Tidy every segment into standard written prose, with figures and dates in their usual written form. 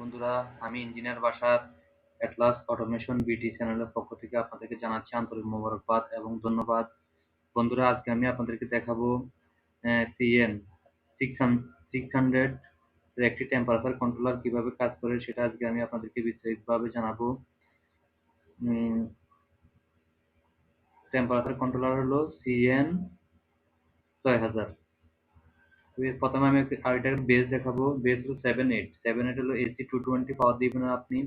বন্ধুরা, আমি engineer Bashar Atlas automation বিটি চ্যানেলের পক্ষ থেকে আপনাদেরকে জানাচ্ছি আন্তরিক মোবারকবাদ এবং ধন্যবাদ। বন্ধুরা, আজকে আমি আপনাদেরকে দেখাবো সিএন 600 এর একটি টেম্পারেচার কন্ট্রোলার কিভাবে কাজ করে, সেটা আজকে আমি আপনাদেরকে বিস্তারিতভাবে জানাবো। টেম্পারেচার কন্ট্রোলার হলো সিএন 6000। প্রথমে আমি এটার বেস দেখাবো। বেস হলো 7.8 হলো এসি 220 পাওয়ার দিবেন আপনি।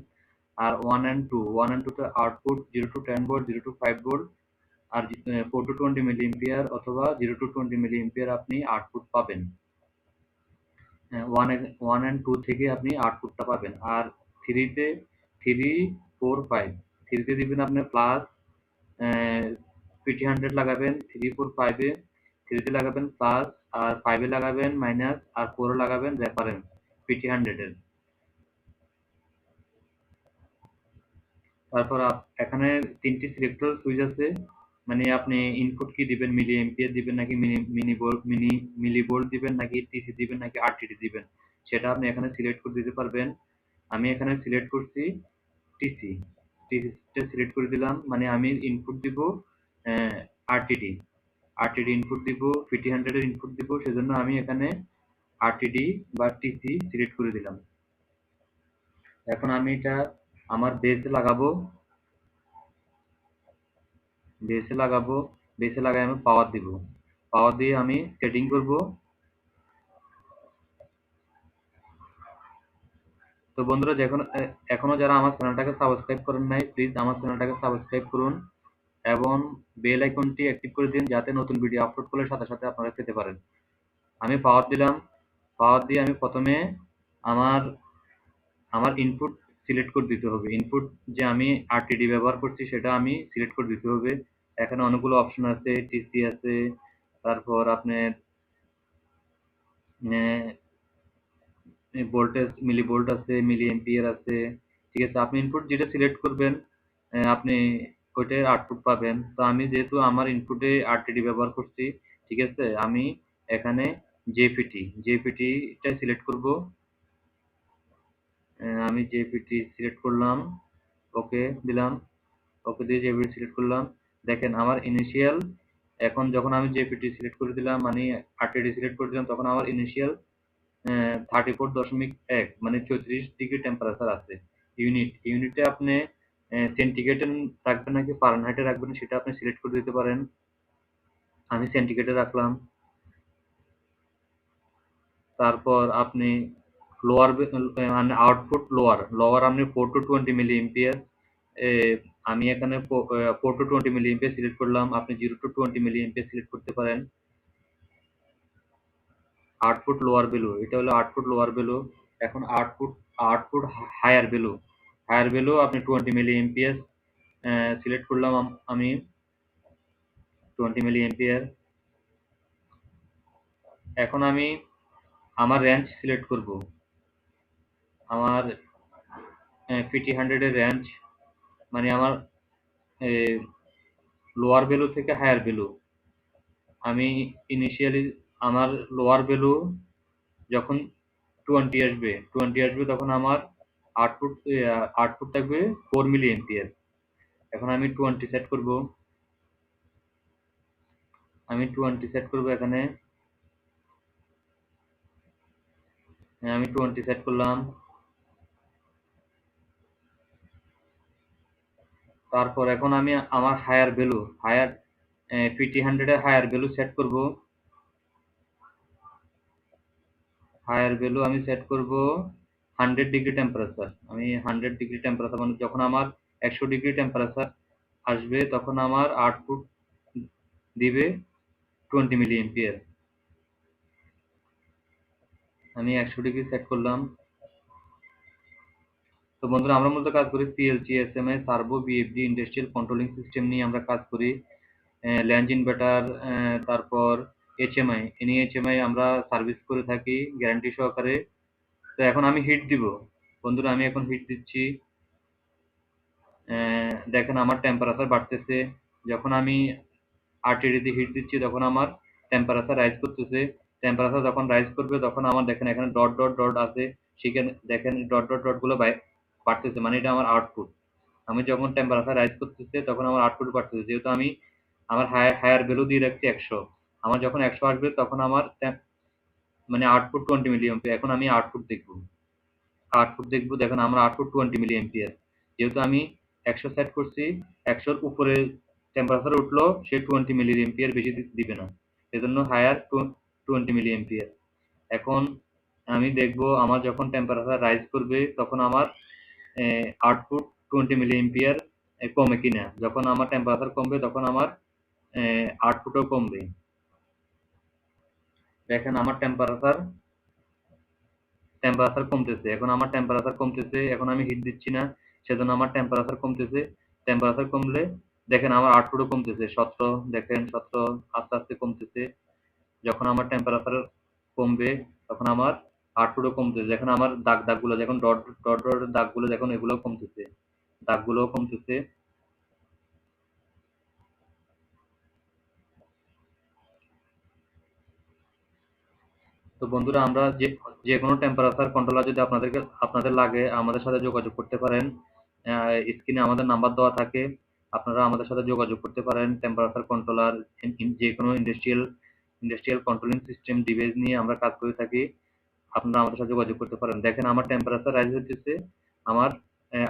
আর 1 and 2 তে output 0 to 10 volt, 0 to 5 volt, আর 4 to 20 মিলি এম্পিয়ার অথবা 0 to 20 মিলি এম্পিয়ার আপনি আউটপুট পাবেন। 1 and 2 থেকে আপনি আউটপুটটা পাবেন। আর 3 তে 3, 4, 5 3 তে দিবেন আপনি প্লাস পিটি 100 লাগাবেন, 3, 4, 5 এ 3 তে লাগাবেন প্লাস, আর 5 এ লাগাবেন মাইনাস, আর 4 এ লাগাবেন রেফারেন্স পিটি 100 এর। তারপর এখানে 3টি সিলেক্টর সুইচ আছে, মানে আপনি ইনপুট কি দিবেন, মিলি এম্পিয়ার দিবেন নাকি মিলি ভোল্ট দিবেন নাকি টিসি দিবেন নাকি আরটিডি দিবেন, সেটা আপনি এখানে সিলেক্ট করে দিতে পারবেন। আমি এখানে সিলেক্ট করছি টিসি। টিসিটা সিলেক্ট করে দিলাম, মানে আমি ইনপুট দিব আরটিডি। আরটিডি ইনপুট দিব, পিটি 100 এর ইনপুট দিব, সেজন্য আমি এখানে আরটিডি বা টিসি সিলেক্ট করে দিলাম। এখন আমি এটা আমার বেসে লাগাবো। বেসে লাগাই আমি পাওয়ার দিব। পাওয়ার দিয়ে আমি সেটিং করব। তো বন্ধুরা, এখনো যারা আমার চ্যানেলটাকে সাবস্ক্রাইব করেন নাই, প্লিজ আমার চ্যানেলটাকে সাবস্ক্রাইব করুন এবং বেল আইকনটি অ্যাক্টিভ করে দিন, যাতে নতুন ভিডিও আপলোড করলে সাথে সাথে আপনারা পেতে পারেন। আমি পাওয়ার দিলাম। পাওয়ার দিয়ে আমি প্রথমে আমার আমার ইনপুট সিলেক্ট করে দিতে হবে। ইনপুট যে আমি আরটিডি ব্যবহার করছি সেটা আমি সিলেক্ট করে দিতে হবে। এখানে অনেকগুলো অপশন আছে, টিসি আছে, তারপর আপনার ভোল্টেজ মিলি ভোল্ট আছে, মিলি এম্পিয়ার আছে। ঠিক আছে, আপনি ইনপুট যেটা সিলেক্ট করবেন আপনি ওইটার আউটপুট পাবেন। তো আমি যেহেতু আমার ইনপুটে আরটিডি ব্যবহার করছি, ঠিক আছে, আমি এখানে জেপিটিটা সিলেক্ট করব। আমি জেপিটি সিলেক্ট করলাম, ওকে দিলাম। ওকে দিয়ে জেপিটি সিলেক্ট করলাম। দেখেন আমার ইনিশিয়াল, এখন যখন আমি জেপিটি সিলেক্ট করে দিলাম, মানে আরটিডি সিলেক্ট করে দিলাম, তখন আমার ইনিশিয়াল 34.1 মানে 34 ডিগ্রি টেম্পারেচার আছে। ইউনিটে আপনি সেন্টিগ্রেডে রাখবেন নাকি ফারেনহাইটে রাখবেন, সেটা আপনি সিলেক্ট করে দিতে পারেন। আমি সেন্টিগ্রেডে রাখলাম। তারপর আপনি লোয়ার মানে আউটপুট লোয়ার আপনি 4 to 20 মিলি এম্পিয়ার। আমি এখানে 4 to 20 মিলি এম্পিয়ার সিলেক্ট করলাম। আপনি 0 to 20 মিলি এম্পিয়ার সিলেক্ট করতে পারেন। আউটপুট লোয়ার ভ্যালু, এটা হলো আউটপুট লোয়ার ভ্যালু। এখন আউটপুট হায়ার ভ্যালু আপনি 20 মিলি এম্পিয়ার সিলেক্ট করলাম। আমি 20 মিলি এম্পিয়ার। এখন আমি আমার রেঞ্জ সিলেক্ট করব। আমার পিটি 100 এর রেঞ্জ, মানে আমার লোয়ার ভ্যালু থেকে হায়ার ভ্যালু। আমি ইনিশিয়ালি আমার লোয়ার ভ্যালু যখন 20 আসবে তখন আমার আউটপুট থাকবে 4 মিলি এম্পিয়ার। এখন আমি 20 সেট করব। এখানে আমি 20 সেট করলাম। তারপর এখন আমি আমার পিটি 100 এর হায়ার ভ্যালু সেট করব। হায়ার ভ্যালু আমি সেট করব 100 ডিগ্রি টেম্পারেচার। আমি 100 ডিগ্রি টেম্পারেচার, মানে যখন আমার 100 ডিগ্রি টেম্পারেচার আসবে তখন আমার আউটপুট দিবে 20 মিলি এম্পিয়ার। আমি 100 ডিগ্রি সেট করলাম। তো বন্ধুরা, আমরা মূলত কাজ করি PLC, SMI, servo, BFD, industrial controlling system নিয়ে আমরা কাজ করি। ল্যান্ড ইনভার্টার, তারপর এইচএমআই, এইচএমআই আমরা সার্ভিস করে থাকি গ্যারান্টি সহকারে। তো এখন আমি হিট দিব। বন্ধুরা, আমি এখন হিট দিচ্ছি। দেখেন আমার টেম্পারেচার বাড়তেছে। যখন আমি আরটিডি দিয়ে হিট দিচ্ছি তখন আমার টেম্পারেচার রাইজ করতেছে। টেম্পারেচার যখন রাইজ করবে তখন আমার দেখেন এখানে ডট ডট ডট আছে, সেখানে দেখেন ডট ডট ডট গুলো বাড়তেছে, মানে এটা আমার আউটপুট। আমি যখন টেম্পারেচার রাইজ করতেছে তখন আমার আউটপুট বাড়তেছে, যেহেতু আমি আমার হায়ার ভ্যালু দিয়ে রাখছি 100। আমার যখন 100 আসবে তখন আমার মানে আউটপুট 20 মিলি এম্পিয়ার। এখন আমি আউটপুট দেখবো, দেখেন আমার আউটপুট 20 মিলি এম্পিয়ার। যেহেতু আমি 100 সেট করছি, 100-র উপরে টেম্পারেচার উঠলো সে 20 মিলি এম্পিয়ার বেশি দিবে না, এজন্য হায়ার 20 মিলি এম্পিয়ার। এখন আমি দেখবো আমার যখন টেম্পারেচার রাইজ করবে তখন আমার আউটপুট 20 মিলি এম্পিয়ার কমে কিনা। যখন আমার টেম্পারেচার কমবে তখন আমার আউটপুটও কমবে। দেখেন আমার টেম্পারেচার কমতেছে, এখন আমার টেম্পারেচার কমতেছে, এখন আমি হিট দিচ্ছি না, সেজন্য আমার টেম্পারেচার কমতেছে। টেম্পারেচার কমলে দেখেন আমার আউটপুটও কমতেছে, 17, দেখেন 17 আস্তে আস্তে কমতেছে। যখন আমার টেম্পারেচার কমবে তখন আমার আউটপুটও কমতেছে। দেখেন আমার দাগগুলো, যখন ডট ডট ডট দাগগুলো, দেখুন এগুলো কমতেছে, দাগগুলোও কমতেছে। তো বন্ধুরা, আমরা যে কোনো টেম্পারেচার কন্ট্রোলার যদি আপনাদের লাগে আমাদের সাথে যোগাযোগ করতে পারেন। স্ক্রিনে আমাদের নাম্বার দেওয়া থাকে, আপনারা আমাদের সাথে যোগাযোগ করতে পারেন। টেম্পারেচার কন্ট্রোলার, যে কোনো ইন্ডাস্ট্রিয়াল কন্ট্রোলিং সিস্টেম ডিভাইস নিয়ে আমরা কাজ করে থাকি। আপনারা আমাদের সাথে যোগাযোগ করতে পারেন। দেখেন আমার টেম্পারেচার রাইজ হচ্ছে, আমার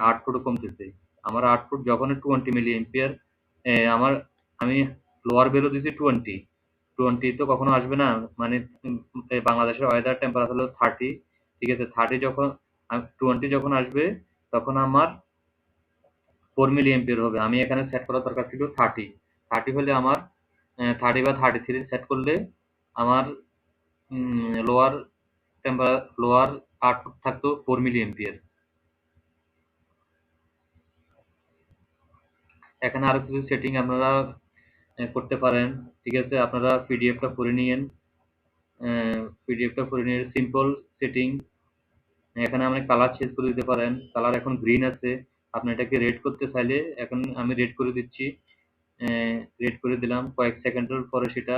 আউটপুটও কমতেছে। আমার আউটপুট যখন 20 মিলি এম্পিয়ার, আমার আমি লোয়ার ভ্যালু দিচ্ছি 20 তো কখনো আসবে না। মানে বাংলাদেশের ওয়েদার টেম্পারেচার হলো 30, ঠিক আছে? 30 যখন 20 যখন আসবে তখন আমার 4 মিলি এম্পিয়ার হবে। আমি এখানে সেট করার দরকার ছিল 30 হলে আমার 30 বা 33 সেট করলে আমার লোয়ার লোয়ার আউটপুট থাকতো 4 মিলি এম্পিয়ার। এখানে আরো কিছু সেটিং আপনারা করতে পারেন, ঠিক আছে? আপনারা পিডিএফটা করে নিয়ে সিম্পল সেটিং। এখানে আপনি কালার চেঞ্জ করে দিতে পারেন। কালার এখন গ্রিন আছে, আপনি এটাকে রেড করতে চাইলে এখন আমি রেড করে দিচ্ছি। রেড করে দিলাম, কয়েক সেকেন্ডের পরে সেটা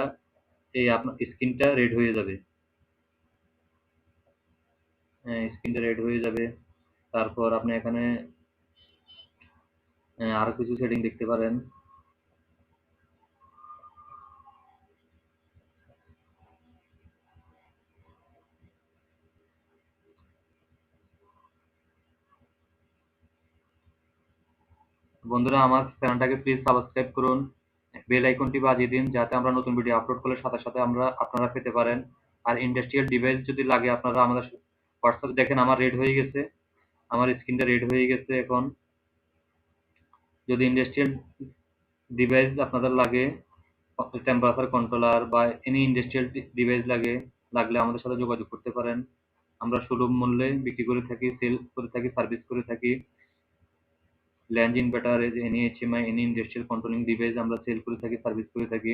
এই আপনার স্ক্রিনটা রেড হয়ে যাবে। স্ক্রিনটা রেড হয়ে যাবে। তারপর আপনি এখানে আরো কিছু সেটিং দেখতে পারেন। বন্ধুরা, আমার চ্যানেলটাকে প্লিজ সাবস্ক্রাইব করুন, বেল আইকনটি বাজিয়ে দিন যাতে আমরা নতুন ভিডিও আপলোড করলে সাথে সাথে আপনারা পেতে পারেন। আর ইন্ডাস্ট্রিয়াল ডিভাইস যদি লাগে আপনারা আমাদের হোয়াটসঅ্যাপ, দেখেন আমার রেড হয়ে গেছে, আমার স্ক্রিনটা রেড হয়ে গেছে। এখন যদি ইন্ডাস্ট্রিয়াল ডিভাইস আপনাদের লাগে, টেম্পারেচার কন্ট্রোলার বা এনি ইন্ডাস্ট্রিয়াল ডিভাইস লাগলে আমাদের সাথে যোগাযোগ করতে পারেন। আমরা সুলভ মূল্যে বিক্রি করে থাকি, সেল করে থাকি, সার্ভিস করে থাকি। Land inverter, any HMI, any industrial controlling device আমরা সেল করে থাকি, সার্ভিস করে থাকি।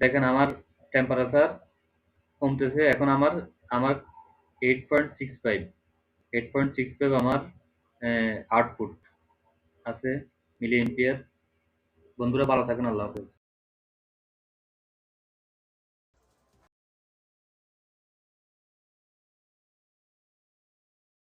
দেখেন আমার টেম্পারেচার কমতেছে, এখন আমার আমার 8.65, 8.65 আমার আউটপুট আছে মিলি এম্পিয়ার। বন্ধুরা, ভালো থাকেন, আল্লাহ হাফেজ।